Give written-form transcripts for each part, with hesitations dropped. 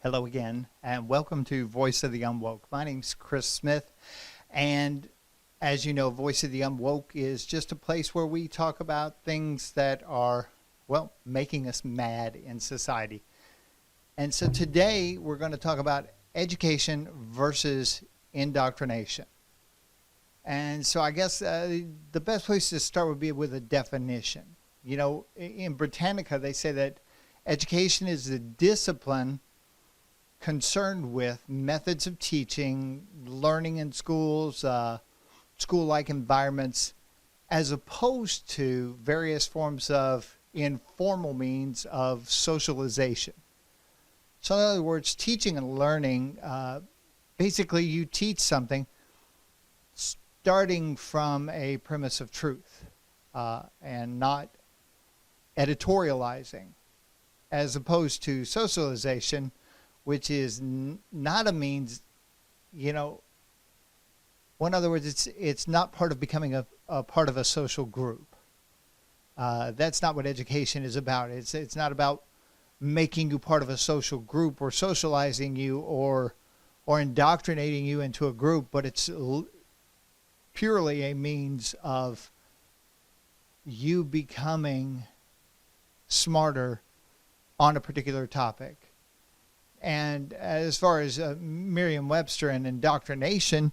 Hello again, and welcome to Voice of the Unwoke. My name's Chris Smith, and as you know, Voice of the Unwoke is just a place where we talk about things that are, well, making us mad in society. And so today we're going to talk about education versus indoctrination. And so I guess the best place to start would be with a definition. You know, in Britannica, they say that education is the discipline concerned with methods of teaching, learning in schools, school-like environments, as opposed to various forms of informal means of socialization. So in other words, teaching and learning, basically you teach something starting from a premise of truth and not editorializing, as opposed to socialization, which is not a means, you know, well, in other words, it's not part of becoming a part of a social group. That's not what education is about. It's not about making you part of a social group or socializing you or indoctrinating you into a group, but it's purely a means of you becoming smarter on a particular topic. And as far as Merriam-Webster and indoctrination,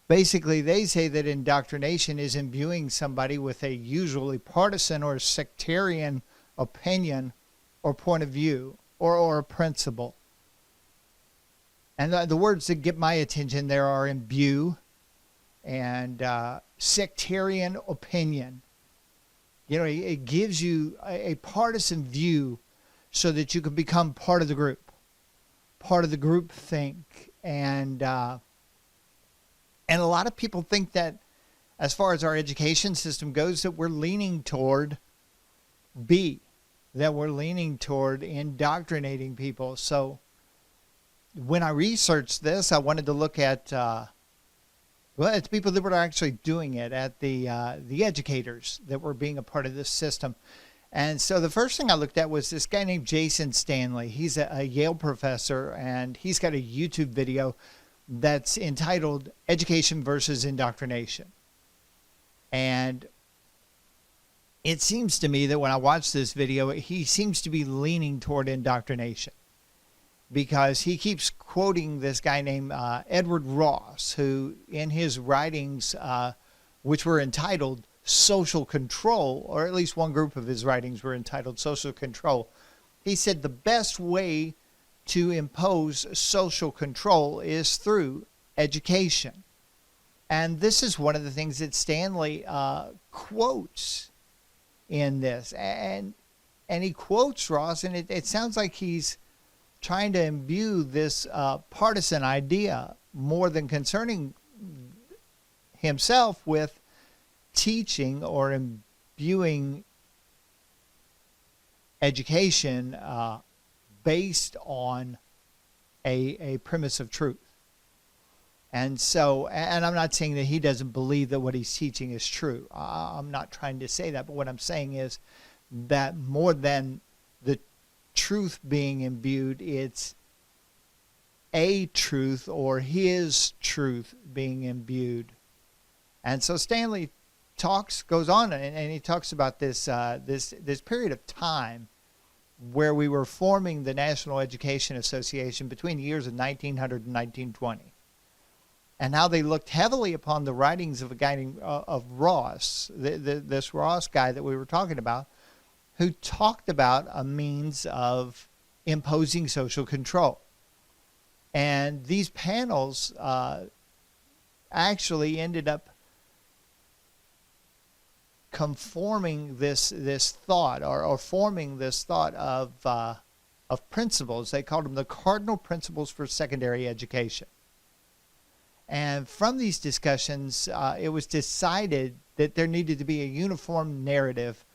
basically they say that indoctrination is imbuing somebody with a usually partisan or sectarian opinion or point of view or a principle. And the words that get my attention there are imbue and sectarian opinion. You know, it gives you a partisan view so that you can become part of the group. Part of the group think, and a lot of people think that as far as our education system goes, that we're leaning toward B, that we're leaning toward indoctrinating people. So when I researched this, I wanted to look at it's people that were actually doing it, at the educators that were being a part of this system. And so the first thing I looked at was this guy named Jason Stanley. He's a Yale professor, and he's got a YouTube video that's entitled Education versus Indoctrination. And it seems to me that when I watch this video, he seems to be leaning toward indoctrination, because he keeps quoting this guy named Edward Ross, who in his writings, which were entitled Social Control, or at least one group of his writings were entitled Social Control. He said the best way to impose social control is through education. And this is one of the things that Stanley quotes in this. And he quotes Ross, and it sounds like he's trying to imbue this partisan idea more than concerning himself with teaching or imbuing education based on a premise of truth. And so, and I'm not saying that he doesn't believe that what he's teaching is true. I'm not trying to say that, but what I'm saying is that more than the truth being imbued, it's a truth or his truth being imbued. And so Stanley goes on and he talks about this period of time where we were forming the National Education Association between the years of 1900 and 1920, and how they looked heavily upon the writings of a guy named of Ross, this Ross guy that we were talking about, who talked about a means of imposing social control. And these panels actually ended up conforming this thought or forming this thought of principles. They called them the cardinal principles for secondary education. And from these discussions, it was decided that there needed to be a uniform narrative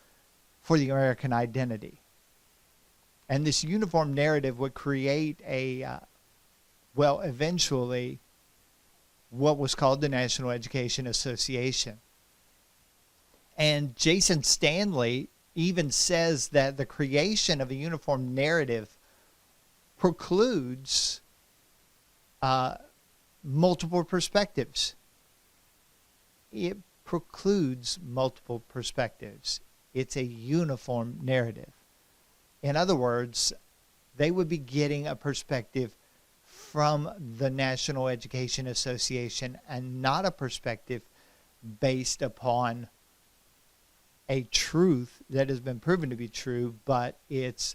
for the American identity. And this uniform narrative would create eventually what was called the National Education Association. And Jason Stanley even says that the creation of a uniform narrative precludes multiple perspectives. It precludes multiple perspectives. It's a uniform narrative. In other words, they would be getting a perspective from the National Education Association and not a perspective based upon a truth that has been proven to be true, but it's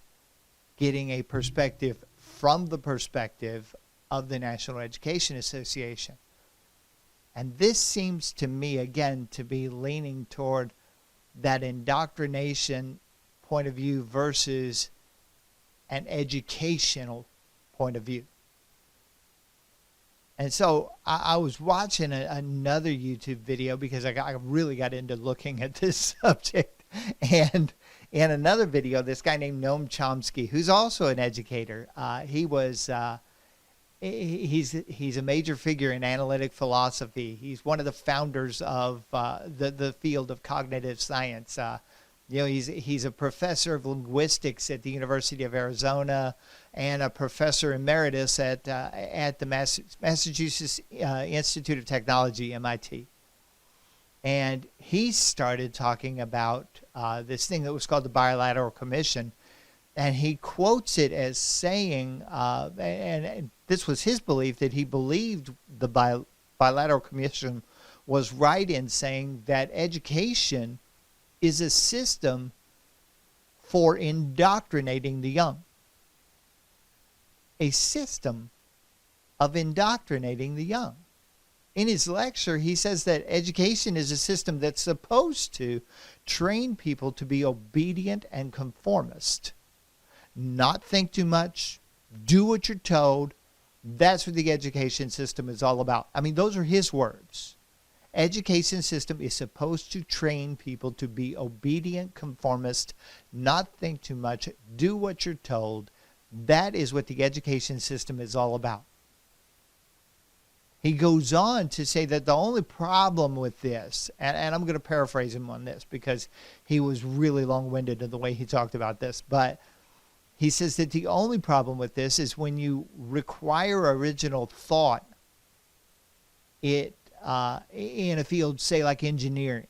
getting a perspective from the perspective of the National Education Association. And this seems to me, again, to be leaning toward that indoctrination point of view versus an educational point of view. And so I was watching another YouTube video because I really got into looking at this subject. And in another video, this guy named Noam Chomsky, who's also an educator, he's a major figure in analytic philosophy. He's one of the founders of the field of cognitive science. He's a professor of linguistics at the University of Arizona and a professor emeritus at the Massachusetts Institute of Technology, MIT. And he started talking about this thing that was called the Bilateral Commission, and he quotes it as saying, and this was his belief, that he believed the Bilateral Commission was right in saying that education is a system for indoctrinating the young. A system of indoctrinating the young. In his lecture, he says that education is a system that's supposed to train people to be obedient and conformist. Not think too much, do what you're told. That's what the education system is all about. I mean, those are his words. Education system is supposed to train people to be obedient, conformist, not think too much, do what you're told. That is what the education system is all about. He goes on to say that the only problem with this, and I'm going to paraphrase him on this because he was really long-winded in the way he talked about this, but he says that the only problem with this is when you require original thought, in a field, say like engineering,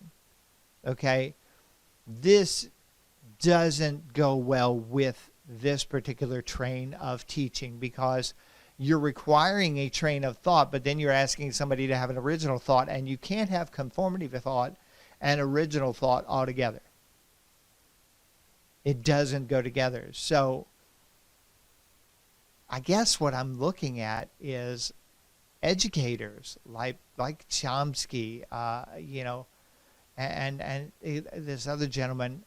okay, this doesn't go well with this particular train of teaching because you're requiring a train of thought, but then you're asking somebody to have an original thought, and you can't have conformity of thought and original thought altogether. It doesn't go together. So I guess what I'm looking at is educators like Chomsky, and this other gentleman,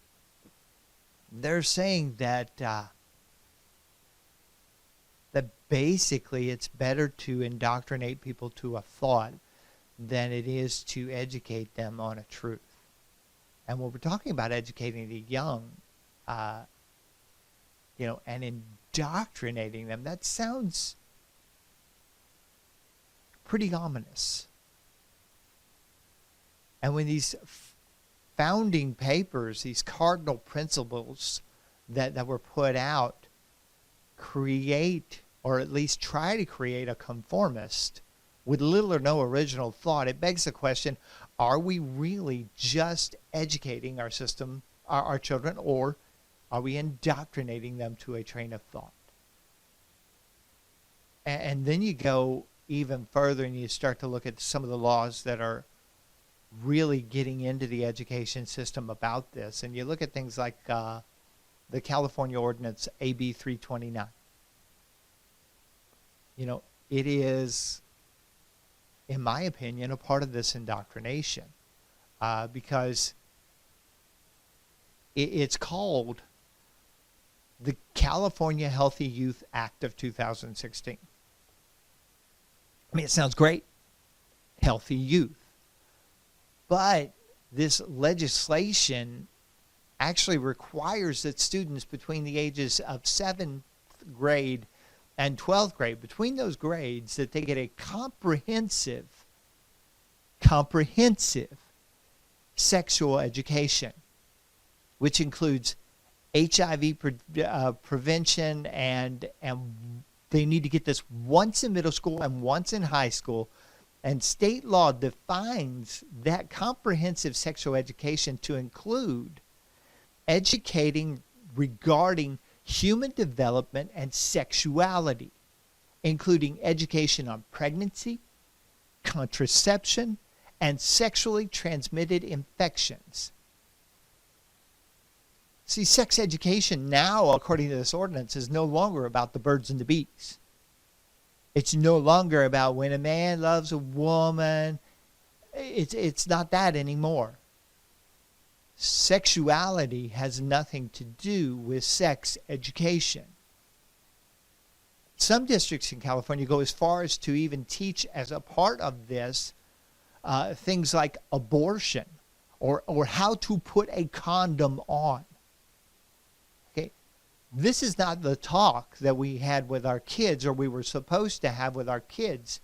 they're saying that that basically it's better to indoctrinate people to a thought than it is to educate them on a truth. And when we're talking about educating the young, and indoctrinating them, that sounds pretty ominous. And when these founding papers, these cardinal principles that were put out, create, or at least try to create, a conformist with little or no original thought, it begs the question, are we really just educating our system, our children, or are we indoctrinating them to a train of thought? And then you go even further and you start to look at some of the laws that are really getting into the education system about this. And you look at things like the California Ordinance AB 329. It is, in my opinion, a part of this indoctrination because it's called the California Healthy Youth Act of 2016. I mean, it sounds great, healthy youth. But this legislation actually requires that students between the ages of 7th grade and 12th grade, between those grades, that they get a comprehensive sexual education, which includes HIV prevention, and they need to get this once in middle school and once in high school. And state law defines that comprehensive sexual education to include educating regarding human development and sexuality, including education on pregnancy, contraception, and sexually transmitted infections. See, sex education now, according to this ordinance, is no longer about the birds and the bees. It's no longer about when a man loves a woman. It's not that anymore. Sexuality has nothing to do with sex education. Some districts in California go as far as to even teach as a part of this things like abortion or how to put a condom on. Okay, this is not the talk that we had with our kids or we were supposed to have with our kids.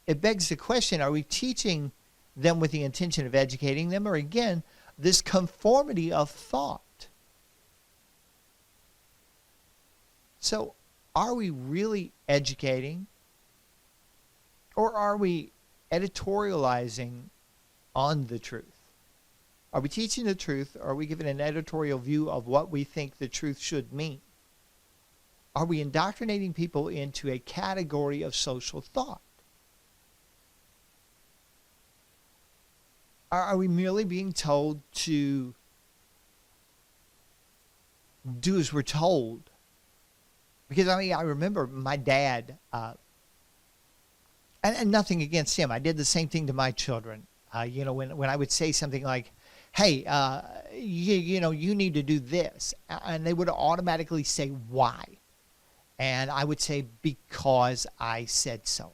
It begs the question, are we teaching them with the intention of educating them, or again, this conformity of thought? So, are we really educating, or are we editorializing on the truth? Are we teaching the truth, or are we giving an editorial view of what we think the truth should mean? Are we indoctrinating people into a category of social thought? Are we merely being told to do as we're told? Because, I remember my dad, and nothing against him. I did the same thing to my children. When I would say something like, hey, you need to do this. And they would automatically say, why? And I would say, because I said so.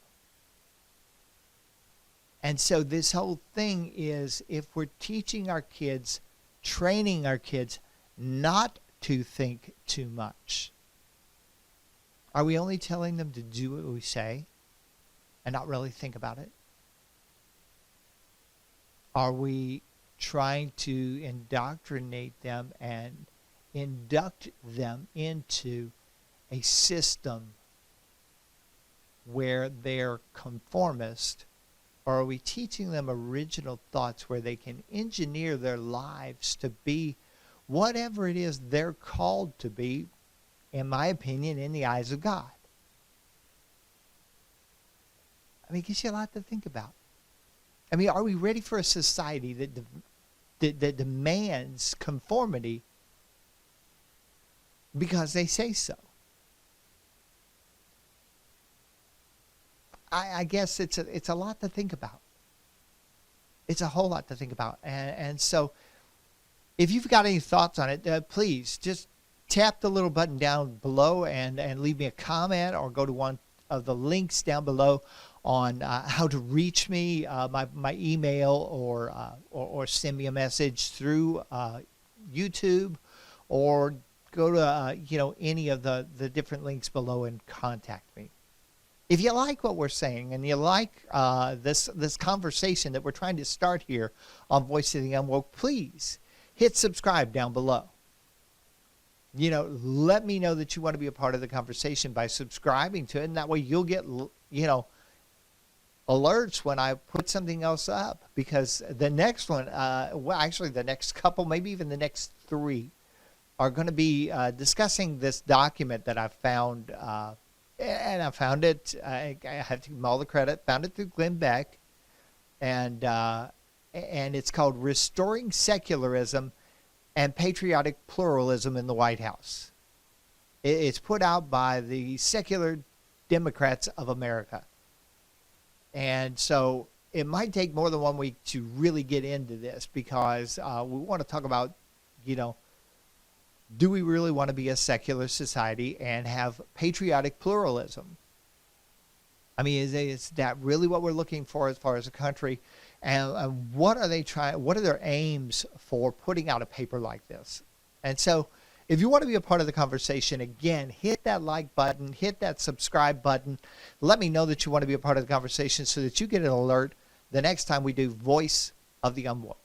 And so this whole thing is, if we're teaching our kids, training our kids not to think too much, are we only telling them to do what we say and not really think about it? Are we trying to indoctrinate them and induct them into a system where they're conformist? Or are we teaching them original thoughts where they can engineer their lives to be whatever it is they're called to be, in my opinion, in the eyes of God? It gives you a lot to think about. Are we ready for a society that demands conformity because they say so? I guess it's a lot to think about. It's a whole lot to think about. And so if you've got any thoughts on it, please just tap the little button down below and leave me a comment, or go to one of the links down below on how to reach me, my email, or send me a message through YouTube, or go to any of the different links below and contact me. If you like what we're saying and you like this conversation that we're trying to start here on Voice of the Unwoke, please hit subscribe down below. Let me know that you want to be a part of the conversation by subscribing to it, and that way you'll get alerts when I put something else up. Because the next one, actually the next couple, maybe even the next 3, are going to be discussing this document that I found. And I found it, I have to give him all the credit, found it through Glenn Beck, and it's called Restoring Secularism and Patriotic Pluralism in the White House. It's put out by the Secular Democrats of America. And so it might take more than 1 week to really get into this, because we want to talk about, do we really want to be a secular society and have patriotic pluralism? Is that really what we're looking for as far as a country? And what are they trying? What are their aims for putting out a paper like this? And so, if you want to be a part of the conversation, again, hit that like button, hit that subscribe button. Let me know that you want to be a part of the conversation so that you get an alert the next time we do Voice of the Unwoke.